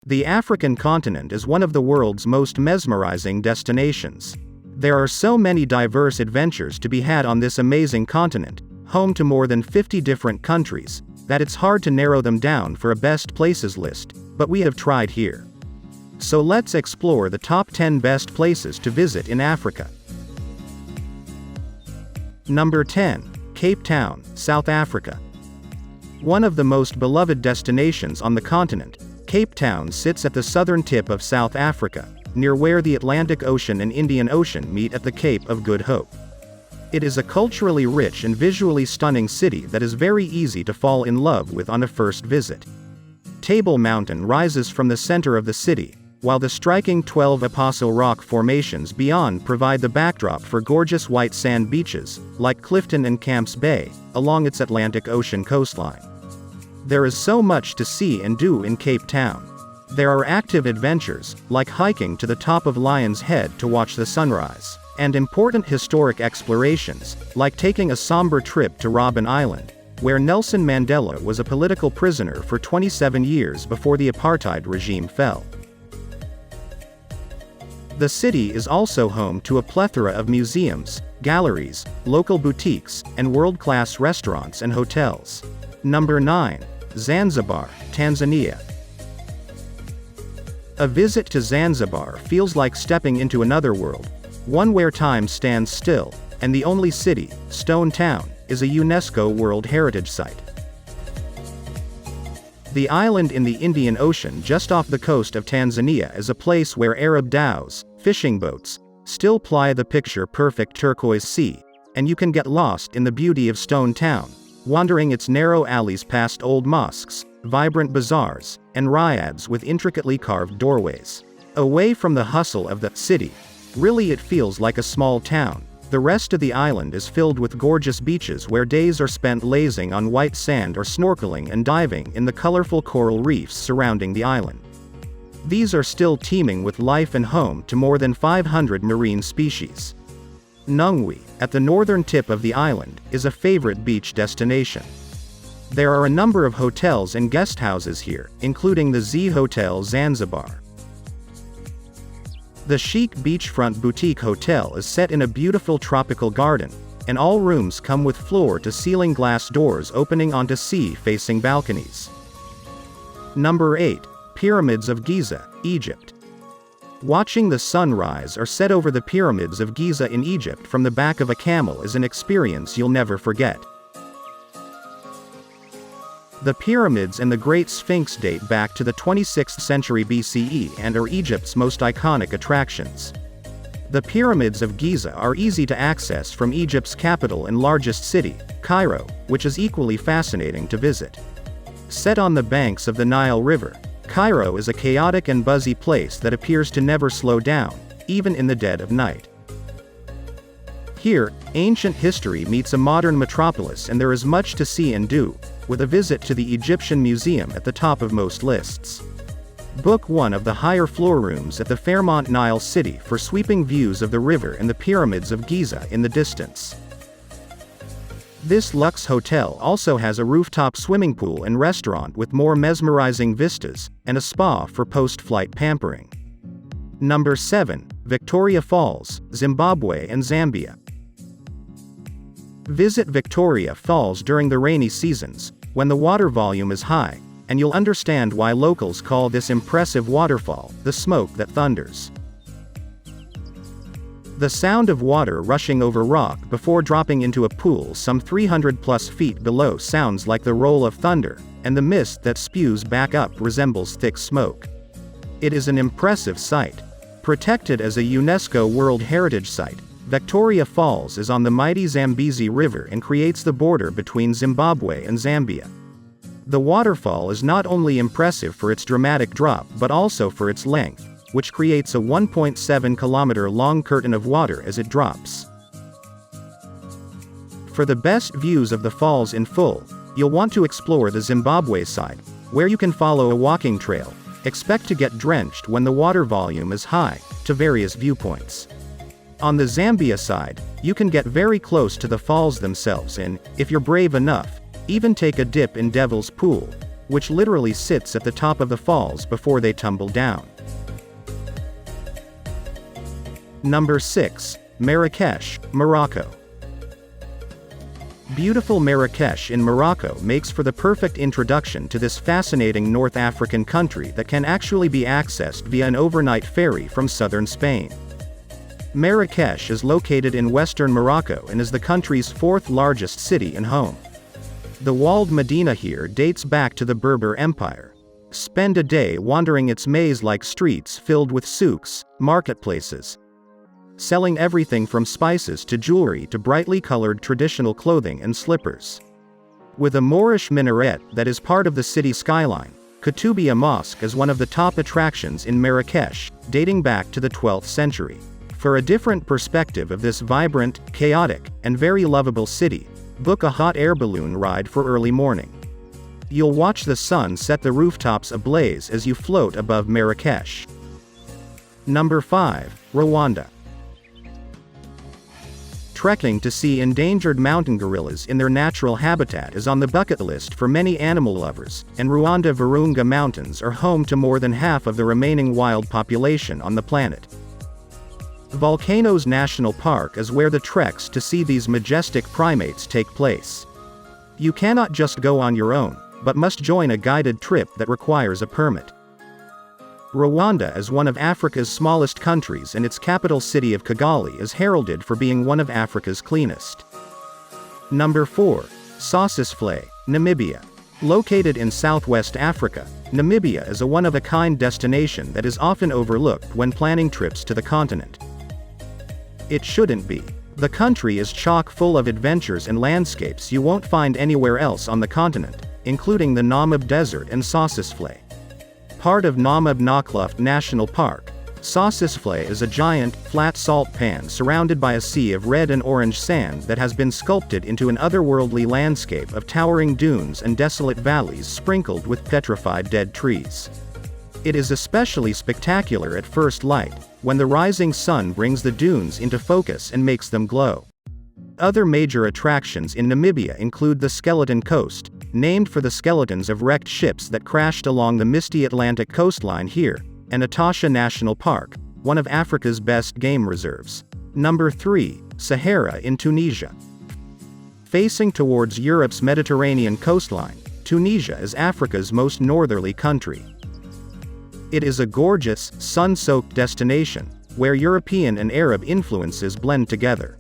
The African continent is one of the world's most mesmerizing destinations. There are so many diverse adventures to be had on this amazing continent, home to more than 50 different countries, that it's hard to narrow them down for a best places list, but we have tried here. So let's explore the top 10 best places to visit in Africa. Number 10. Cape Town, South Africa. One of the most beloved destinations on the continent, Cape Town sits at the southern tip of South Africa, near where the Atlantic Ocean and Indian Ocean meet at the Cape of Good Hope. It is a culturally rich and visually stunning city that is very easy to fall in love with on a first visit. Table Mountain rises from the center of the city, while the striking 12 Apostle Rock formations beyond provide the backdrop for gorgeous white sand beaches, like Clifton and Camps Bay, along its Atlantic Ocean coastline. There is so much to see and do in Cape Town. There are active adventures, like hiking to the top of Lion's Head to watch the sunrise, and important historic explorations, like taking a somber trip to Robben Island, where Nelson Mandela was a political prisoner for 27 years before the apartheid regime fell. The city is also home to a plethora of museums, galleries, local boutiques, and world-class restaurants and hotels. Number 9. Zanzibar, Tanzania. A visit to Zanzibar feels like stepping into another world, one where time stands still, and the only city, Stone Town, is a UNESCO World Heritage Site. The island in the Indian Ocean just off the coast of Tanzania is a place where Arab dhows, fishing boats, still ply the picture-perfect turquoise sea, and you can get lost in the beauty of Stone Town, wandering its narrow alleys past old mosques, vibrant bazaars, and ryads with intricately carved doorways. Away from the hustle of the city, really it feels like a small town. The rest of the island is filled with gorgeous beaches where days are spent lazing on white sand or snorkeling and diving in the colorful coral reefs surrounding the island. These are still teeming with life and home to more than 500 marine species. Nungwi, at the northern tip of the island, is a favorite beach destination. There are a number of hotels and guest houses here, including the Z Hotel Zanzibar. The chic beachfront boutique hotel is set in a beautiful tropical garden, and all rooms come with floor-to-ceiling glass doors opening onto sea-facing balconies. Number 8. Pyramids of Giza, Egypt. Watching the sunrise or set over the pyramids of Giza in Egypt from the back of a camel is an experience you'll never forget. The pyramids and the Great Sphinx date back to the 26th century BCE and are Egypt's most iconic attractions. The pyramids of Giza are easy to access from Egypt's capital and largest city, Cairo, which is equally fascinating to visit. Set on the banks of the Nile River, Cairo is a chaotic and buzzy place that appears to never slow down, even in the dead of night. Here, ancient history meets a modern metropolis and there is much to see and do, with a visit to the Egyptian Museum at the top of most lists. Book one of the higher floor rooms at the Fairmont Nile City for sweeping views of the river and the pyramids of Giza in the distance. This luxe hotel also has a rooftop swimming pool and restaurant with more mesmerizing vistas, and a spa for post-flight pampering. Number 7. Victoria Falls, Zimbabwe and Zambia. Visit Victoria Falls during the rainy seasons, when the water volume is high, and you'll understand why locals call this impressive waterfall the smoke that thunders. The sound of water rushing over rock before dropping into a pool some 300+ feet below sounds like the roll of thunder, and the mist that spews back up resembles thick smoke. It is an impressive sight. Protected as a UNESCO World Heritage Site, Victoria Falls is on the mighty Zambezi River and creates the border between Zimbabwe and Zambia. The waterfall is not only impressive for its dramatic drop but also for its length, which creates a 1.7-kilometer-long curtain of water as it drops. For the best views of the falls in full, you'll want to explore the Zimbabwe side, where you can follow a walking trail. Expect to get drenched when the water volume is high, to various viewpoints. On the Zambia side, you can get very close to the falls themselves and, if you're brave enough, even take a dip in Devil's Pool, which literally sits at the top of the falls before they tumble down. Number 6. Marrakesh, Morocco. Beautiful Marrakesh in Morocco makes for the perfect introduction to this fascinating North African country that can actually be accessed via an overnight ferry from southern Spain. Marrakesh is located in western Morocco and is the country's fourth largest city and home. The walled Medina here dates back to the Berber Empire. Spend a day wandering its maze-like streets filled with souks, marketplaces, selling everything from spices to jewelry to brightly colored traditional clothing and slippers. With a Moorish minaret that is part of the city skyline, Koutoubia Mosque is one of the top attractions in Marrakesh, dating back to the 12th century. For a different perspective of this vibrant, chaotic, and very lovable city, book a hot air balloon ride for early morning. You'll watch the sun set the rooftops ablaze as you float above Marrakesh. Number 5. Rwanda. Trekking to see endangered mountain gorillas in their natural habitat is on the bucket list for many animal lovers, and Rwanda Virunga Mountains are home to more than half of the remaining wild population on the planet. Volcanoes National Park is where the treks to see these majestic primates take place. You cannot just go on your own, but must join a guided trip that requires a permit. Rwanda is one of Africa's smallest countries, and its capital city of Kigali is heralded for being one of Africa's cleanest. Number 4. Sossusvlei, Namibia. Located in southwest Africa, Namibia is a one-of-a-kind destination that is often overlooked when planning trips to the continent. It shouldn't be. The country is chock full of adventures and landscapes you won't find anywhere else on the continent, including the Namib Desert and Sossusvlei. Part of Namib Naukluft National Park, Sossusvlei is a giant, flat salt pan surrounded by a sea of red and orange sand that has been sculpted into an otherworldly landscape of towering dunes and desolate valleys sprinkled with petrified dead trees. It is especially spectacular at first light, when the rising sun brings the dunes into focus and makes them glow. Other major attractions in Namibia include the Skeleton Coast, named for the skeletons of wrecked ships that crashed along the misty Atlantic coastline here, and Etosha National Park, one of Africa's best game reserves. Number 3. Sahara in Tunisia. Facing towards Europe's Mediterranean coastline, Tunisia is Africa's most northerly country. It is a gorgeous, sun-soaked destination, where European and Arab influences blend together.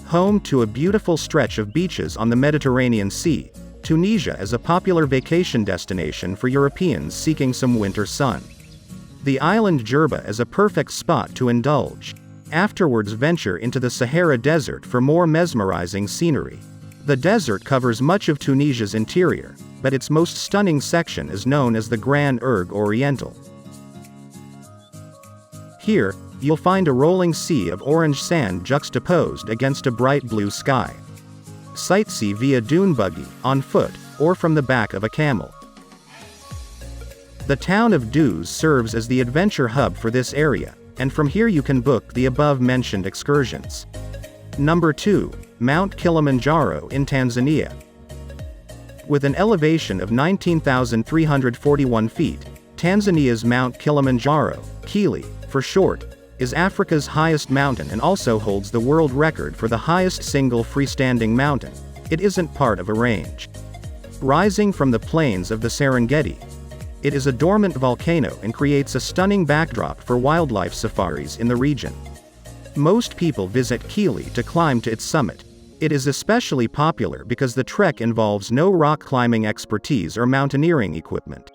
Home to a beautiful stretch of beaches on the Mediterranean Sea, Tunisia is a popular vacation destination for Europeans seeking some winter sun. The island Jerba is a perfect spot to indulge. Afterwards venture into the Sahara Desert for more mesmerizing scenery. The desert covers much of Tunisia's interior, but its most stunning section is known as the Grand Erg Oriental. Here, you'll find a rolling sea of orange sand juxtaposed against a bright blue sky. Sightsee via dune buggy, on foot, or from the back of a camel. The town of Duz serves as the adventure hub for this area, and from here you can book the above-mentioned excursions. Number 2. Mount Kilimanjaro in Tanzania. With an elevation of 19,341 feet, Tanzania's Mount Kilimanjaro, Kili, for short, is Africa's highest mountain and also holds the world record for the highest single freestanding mountain. It isn't part of a range. Rising from the plains of the Serengeti, it is a dormant volcano and creates a stunning backdrop for wildlife safaris in the region. Most people visit Kili to climb to its summit. It is especially popular because the trek involves no rock climbing expertise or mountaineering equipment.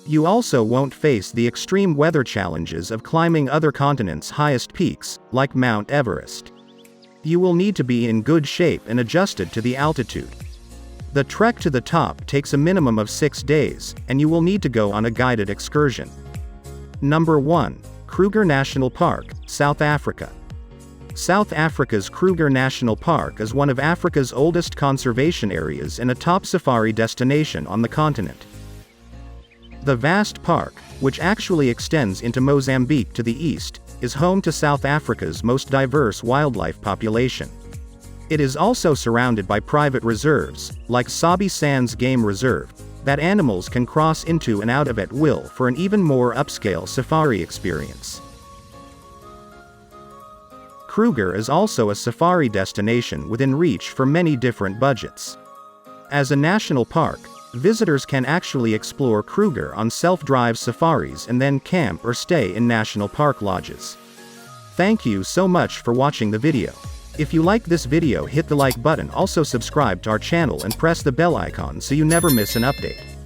You also won't face the extreme weather challenges of climbing other continents' highest peaks, like Mount Everest. You will need to be in good shape and adjusted to the altitude. The trek to the top takes a minimum of 6 days, and you will need to go on a guided excursion. Number 1. Kruger National Park, South Africa. South Africa's Kruger National Park is one of Africa's oldest conservation areas and a top safari destination on the continent. The vast park, which actually extends into Mozambique to the east, is home to South Africa's most diverse wildlife population. It is also surrounded by private reserves, like Sabi Sands Game Reserve, that animals can cross into and out of at will for an even more upscale safari experience. Kruger is also a safari destination within reach for many different budgets. As a national park, visitors can actually explore Kruger on self-drive safaris and then camp or stay in national park lodges. Thank you so much for watching the video. If you like this video, hit the like button, also subscribe to our channel and press the bell icon so you never miss an update.